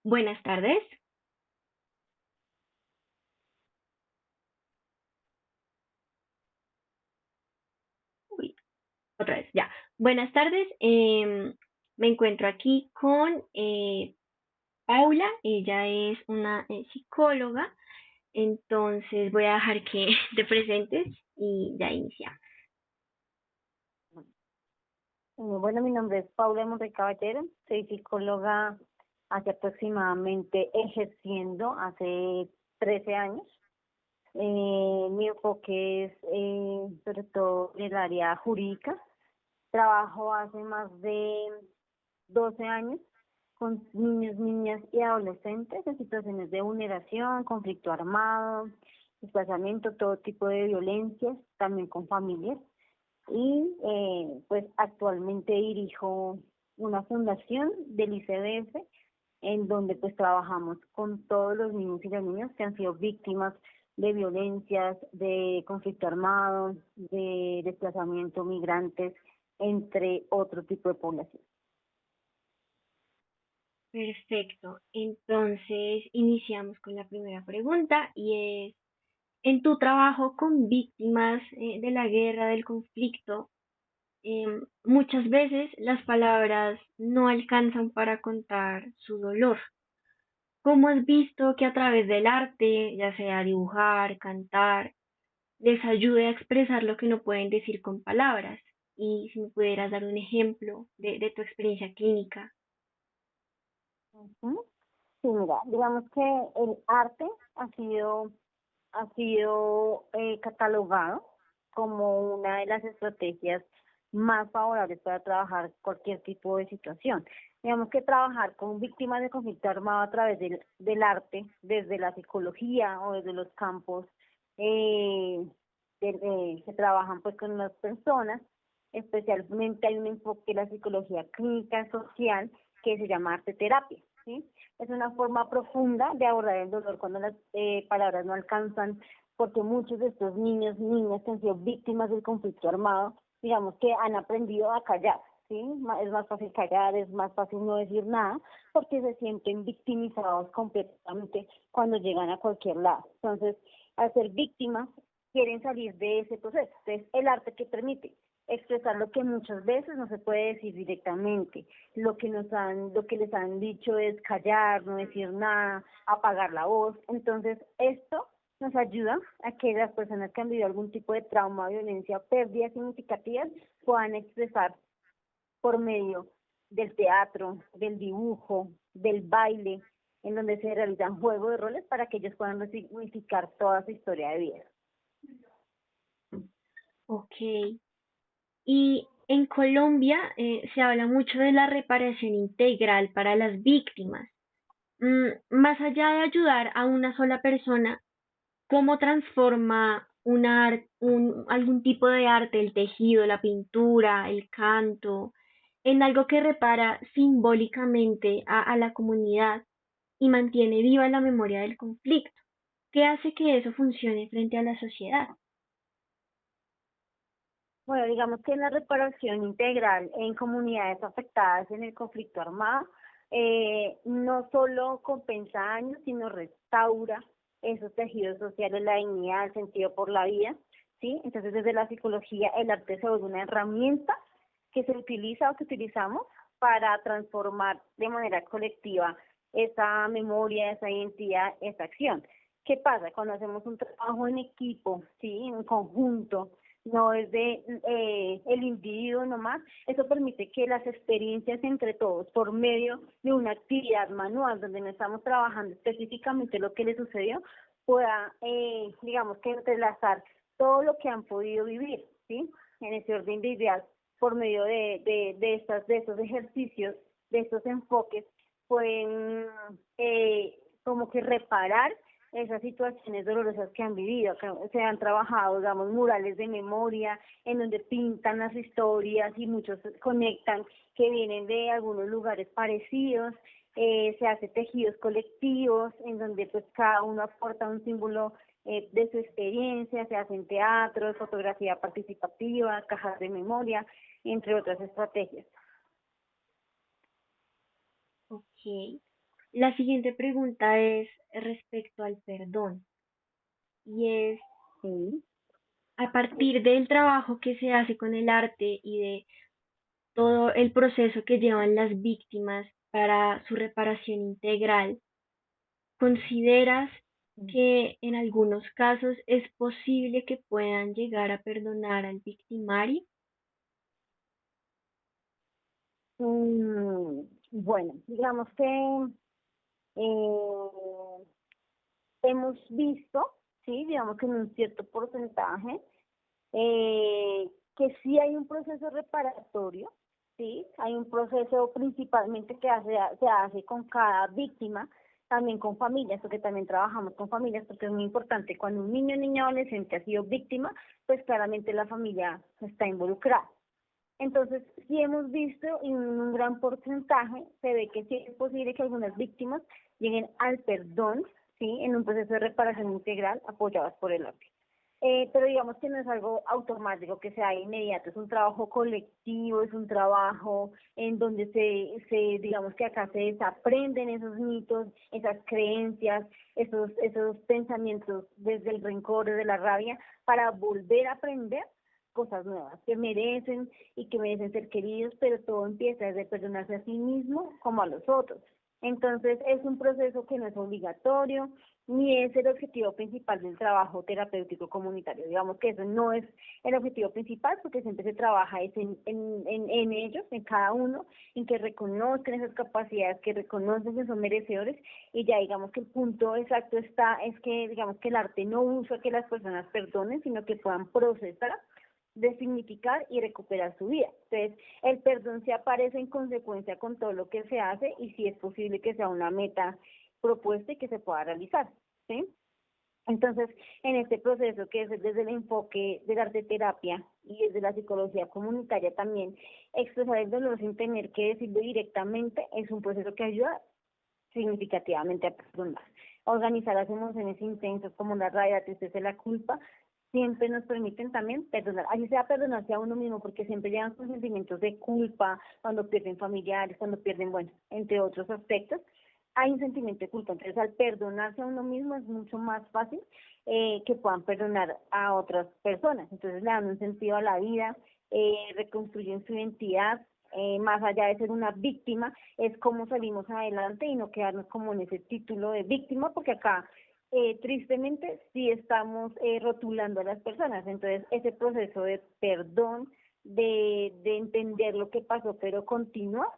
Buenas tardes. Uy, otra vez, ya. Buenas tardes. Me encuentro aquí con Paula. Ella es una psicóloga. Entonces voy a dejar que te presentes y ya iniciamos. Bueno, mi nombre es Paula Monte Caballero, soy psicóloga hace aproximadamente ejerciendo hace 13 años. Mi enfoque es sobre todo en el área jurídica. Trabajo hace más de 12 años con niños, niñas y adolescentes en situaciones de vulneración, conflicto armado, desplazamiento, todo tipo de violencias, también con familias y pues actualmente dirijo una fundación del ICBF en donde pues trabajamos con todos los niños y las niñas que han sido víctimas de violencias, de conflicto armado, de desplazamiento, migrantes, entre otro tipo de población. Perfecto. Entonces iniciamos con la primera pregunta y es, en tu trabajo con víctimas de la guerra, del conflicto, muchas veces las palabras no alcanzan para contar su dolor. ¿Cómo has visto que a través del arte, ya sea dibujar, cantar, les ayude a expresar lo que no pueden decir con palabras? Y si me pudieras dar un ejemplo de tu experiencia clínica. Ujú. Sí, mira, digamos que el arte ha sido catalogado como una de las estrategias más favorables para trabajar cualquier tipo de situación. Digamos que trabajar con víctimas de conflicto armado a través del arte, desde la psicología o desde los campos eh, que trabajan pues con las personas, especialmente hay un enfoque de la psicología clínica social que se llama arte terapia, ¿sí? Es una forma profunda de abordar el dolor cuando las palabras no alcanzan, porque muchos de estos niños y niñas que han sido víctimas del conflicto armado, digamos que han aprendido a callar, ¿sí? Es más fácil callar, es más fácil no decir nada, porque se sienten victimizados completamente cuando llegan a cualquier lado. Entonces, al ser víctimas, quieren salir de ese proceso. Entonces, el arte que permite expresar lo que muchas veces no se puede decir directamente. Lo que les han dicho es callar, no decir nada, apagar la voz. Entonces, esto nos ayuda a que las personas que han vivido algún tipo de trauma, violencia, pérdidas significativas puedan expresar por medio del teatro, del dibujo, del baile, en donde se realizan juegos de roles para que ellos puedan resignificar toda su historia de vida. Ok. Y en Colombia se habla mucho de la reparación integral para las víctimas. Más allá de ayudar a una sola persona, ¿cómo transforma algún tipo de arte, el tejido, la pintura, el canto, en algo que repara simbólicamente a la comunidad y mantiene viva la memoria del conflicto? ¿Qué hace que eso funcione frente a la sociedad? Bueno, digamos que en la reparación integral en comunidades afectadas en el conflicto armado, no solo compensa daños, sino restaura esos tejidos sociales, la dignidad, el sentido por la vida, ¿sí? Entonces, desde la psicología, el arte se vuelve una herramienta que se utiliza o que utilizamos para transformar de manera colectiva esa memoria, esa identidad, esa acción. ¿Qué pasa? Cuando hacemos un trabajo en equipo, ¿sí? En conjunto, no es de el individuo nomás, eso permite que las experiencias entre todos, por medio de una actividad manual donde no estamos trabajando específicamente lo que le sucedió, pueda, digamos que entrelazar todo lo que han podido vivir, ¿sí? En ese orden de ideas, por medio de estos ejercicios, de estos enfoques, pueden como que reparar esas situaciones dolorosas que han vivido, que se han trabajado, digamos, murales de memoria, en donde pintan las historias y muchos conectan que vienen de algunos lugares parecidos, se hace tejidos colectivos, en donde pues cada uno aporta un símbolo de su experiencia, se hacen teatro, fotografía participativa, cajas de memoria, entre otras estrategias. Ok. La siguiente pregunta es respecto al perdón y es Sí. a partir del trabajo que se hace con el arte y de todo el proceso que llevan las víctimas para su reparación integral, ¿consideras que en algunos casos es posible que puedan llegar a perdonar al victimario? Bueno, digamos que eh, hemos visto, sí, digamos que en un cierto porcentaje, que sí hay un proceso reparatorio, sí, hay un proceso principalmente que se hace con cada víctima, también con familias, porque también trabajamos con familias, porque es muy importante cuando un niño o niña adolescente ha sido víctima, pues claramente la familia está involucrada. Entonces, sí hemos visto y en un gran porcentaje se ve que sí es posible que algunas víctimas lleguen al perdón, ¿sí? En un proceso de reparación integral apoyadas por el arte. Pero digamos que no es algo automático, que sea inmediato, es un trabajo colectivo, es un trabajo en donde digamos que acá se desaprenden esos mitos, esas creencias, esos pensamientos desde el rencor, desde la rabia, para volver a aprender cosas nuevas que merecen ser queridos, pero todo empieza desde perdonarse a sí mismo como a los otros. Entonces es un proceso que no es obligatorio, ni es el objetivo principal del trabajo terapéutico comunitario. Digamos que eso no es el objetivo principal porque siempre se trabaja es en ellos, en cada uno, en que reconozcan esas capacidades, que reconozcan que son merecedores y ya digamos que el punto exacto es que digamos que el arte no busca que las personas perdonen, sino que puedan procesar de significar y recuperar su vida. Entonces, el perdón se aparece en consecuencia con todo lo que se hace y si es posible que sea una meta propuesta y que se pueda realizar, ¿sí? Entonces, en este proceso que es desde el enfoque de la arte terapia y desde la psicología comunitaria también, expresar el dolor sin tener que decirlo directamente es un proceso que ayuda significativamente a perdonar. Organizar las emociones intensas como la rabia, la tristeza y la culpa siempre nos permiten también perdonar, así sea perdonarse a uno mismo, porque siempre llegan con sentimientos de culpa, cuando pierden familiares, cuando pierden, bueno, entre otros aspectos, hay un sentimiento de culpa. Entonces, al perdonarse a uno mismo es mucho más fácil que puedan perdonar a otras personas. Entonces, le dan un sentido a la vida, reconstruyen su identidad, más allá de ser una víctima, es cómo salimos adelante y no quedarnos como en ese título de víctima, porque acá tristemente sí estamos rotulando a las personas. Entonces, ese proceso de perdón, de entender lo que pasó, pero continuar,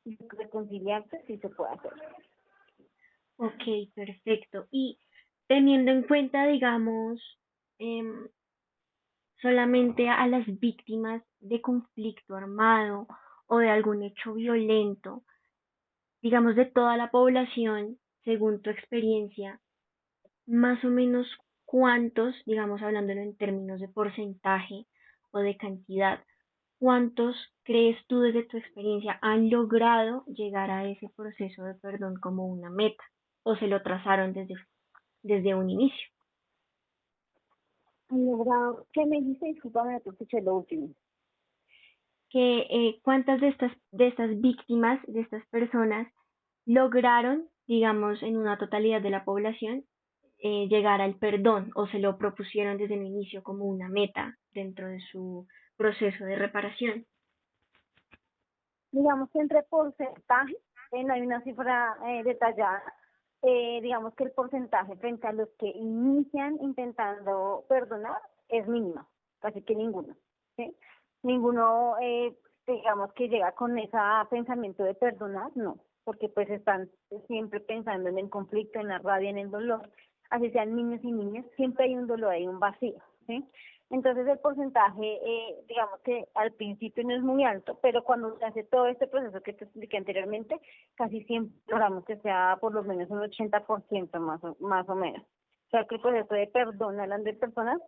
reconciliarse, sí se puede hacer. Ok, perfecto. Y teniendo en cuenta, digamos, em, solamente a las víctimas de conflicto armado o de algún hecho violento, digamos, de toda la población, según tu experiencia, más o menos cuántos, digamos, hablándolo en términos de porcentaje o de cantidad, cuántos crees tú desde tu experiencia han logrado llegar a ese proceso de perdón como una meta o se lo trazaron desde un inicio? Han logrado, ¿qué me dijiste? Discúlpame, no te escuché lo último. Que cuántas de estas víctimas, de estas personas, lograron, digamos, en una totalidad de la población, llegar al perdón o se lo propusieron desde el inicio como una meta dentro de su proceso de reparación. Digamos que entre porcentaje, no hay una cifra detallada, digamos que el porcentaje frente a los que inician intentando perdonar es mínimo, casi que ninguno, ¿sí? Ninguno, digamos que llega con ese pensamiento de perdonar, no, porque pues están siempre pensando en el conflicto, en la rabia, en el dolor, así sean niños y niñas, siempre hay un dolor, hay un vacío, ¿sí? Entonces el porcentaje, digamos que al principio no es muy alto, pero cuando se hace todo este proceso que te expliqué anteriormente, casi siempre logramos que sea por lo menos un 80% más o menos. O sea que el proceso de perdón a las de personas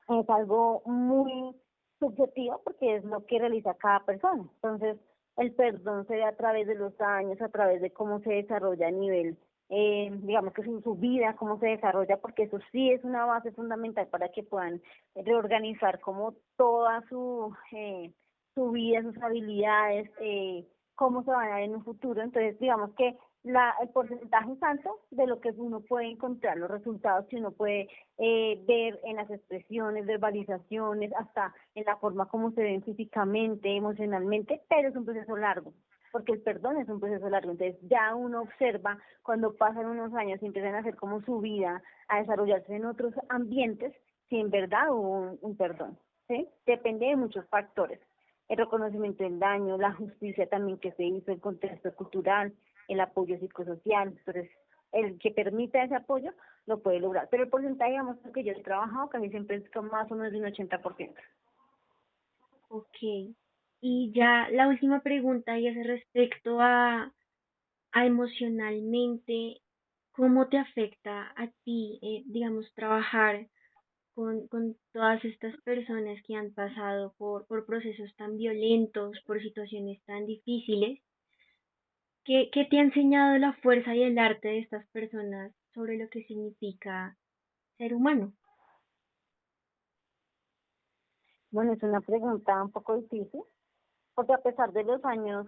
es algo muy subjetivo porque es lo que realiza cada persona. Entonces, el perdón se ve a través de los años, a través de cómo se desarrolla a nivel, digamos que su vida, cómo se desarrolla, porque eso sí es una base fundamental para que puedan reorganizar como toda su vida, sus habilidades, cómo se van a dar en un futuro. Entonces, digamos que el porcentaje santo de lo que uno puede encontrar, los resultados que uno puede ver en las expresiones, verbalizaciones, hasta en la forma como se ven físicamente, emocionalmente, pero es un proceso largo, porque el perdón es un proceso largo. Entonces ya uno observa cuando pasan unos años y empiezan a hacer como su vida, a desarrollarse en otros ambientes, si en verdad hubo un perdón, ¿sí? Depende de muchos factores. El reconocimiento del daño, la justicia también que se hizo, el contexto cultural, el apoyo psicosocial. Entonces, el que permita ese apoyo lo puede lograr. Pero el porcentaje, digamos, que yo he trabajado casi siempre es con más o menos de un 80%. Ok. Y ya la última pregunta y es respecto a emocionalmente, ¿cómo te afecta a ti, digamos, trabajar con todas estas personas que han pasado por procesos tan violentos, por situaciones tan difíciles? ¿Qué te ha enseñado la fuerza y el arte de estas personas sobre lo que significa ser humano? Bueno, es una pregunta un poco difícil, porque a pesar de los años,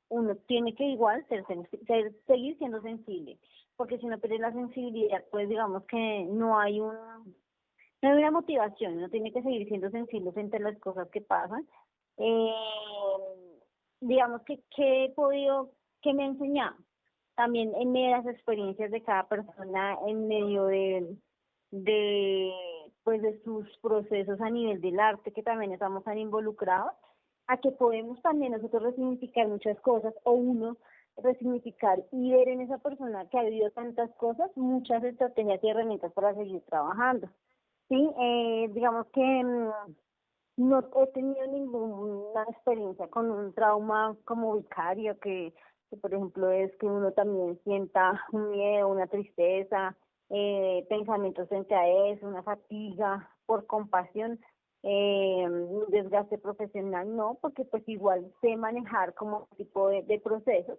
uno tiene que igual seguir siendo sensible, porque si no pierde la sensibilidad, pues digamos que no hay una motivación, uno tiene que seguir siendo sensible frente a las cosas que pasan. Eh, digamos que he podido, que me ha enseñado también en medio de las experiencias de cada persona, en medio de, pues de sus procesos a nivel del arte, que también estamos tan involucrados, a que podemos también nosotros resignificar muchas cosas, o uno resignificar y ver en esa persona que ha vivido tantas cosas, muchas estrategias y herramientas para seguir trabajando. Sí, digamos que no he tenido ninguna experiencia con un trauma como vicario, que por ejemplo es que uno también sienta un miedo, una tristeza, pensamientos frente a eso, una fatiga por compasión, un desgaste profesional, no, porque pues igual sé manejar como tipo de procesos,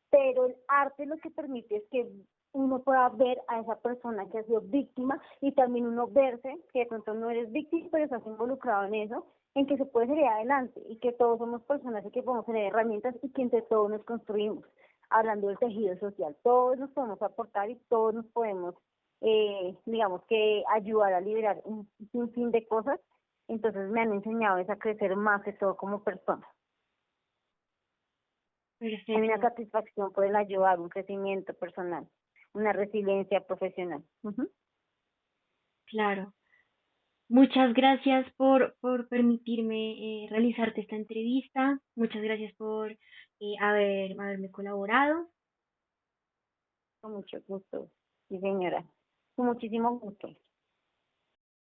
pero el arte lo que permite es que uno pueda ver a esa persona que ha sido víctima y también uno verse que de pronto no eres víctima, pero estás involucrado en eso, en que se puede salir adelante y que todos somos personas y que podemos tener herramientas y que entre todos nos construimos. Hablando del tejido social, todos nos podemos aportar y todos nos podemos, digamos que ayudar a liberar un sinfín de cosas. Entonces me han enseñado es a crecer más que todo como persona. Hay una Perfecto, satisfacción por el ayudar, un crecimiento personal, una resiliencia profesional. Ujú. claro. Muchas gracias por permitirme realizarte esta entrevista. Muchas gracias por haberme colaborado. Con mucho gusto, sí señora, con muchísimo gusto.